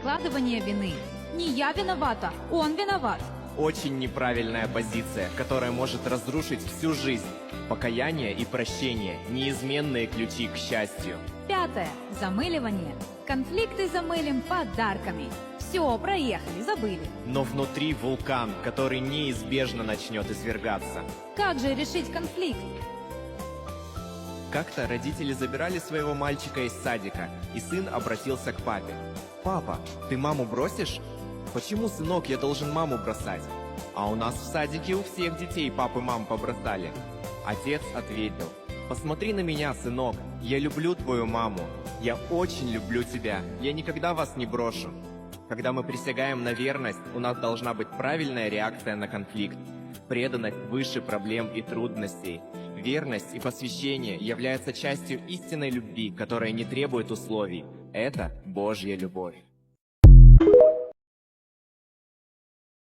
перекладывание вины. Не я виновата, он виноват. Очень неправильная позиция, которая может разрушить всю жизнь. Покаяние и прощение – неизменные ключи к счастью. 5. Замыливание. Конфликты замылим подарками. Все, проехали, забыли. Но внутри вулкан, который неизбежно начнет извергаться. Как же решить конфликт? Как-то родители забирали своего мальчика из садика, и сын обратился к папе. «Папа, ты маму бросишь?» «Почему, сынок, я должен маму бросать?» «А у нас в садике у всех детей папы маму побросали». Отец ответил: «Посмотри на меня, сынок, я люблю твою маму. Я очень люблю тебя, я никогда вас не брошу». Когда мы присягаем на верность, у нас должна быть правильная реакция на конфликт. Преданность выше проблем и трудностей. Верность и посвящение являются частью истинной любви, которая не требует условий. Это Божья любовь.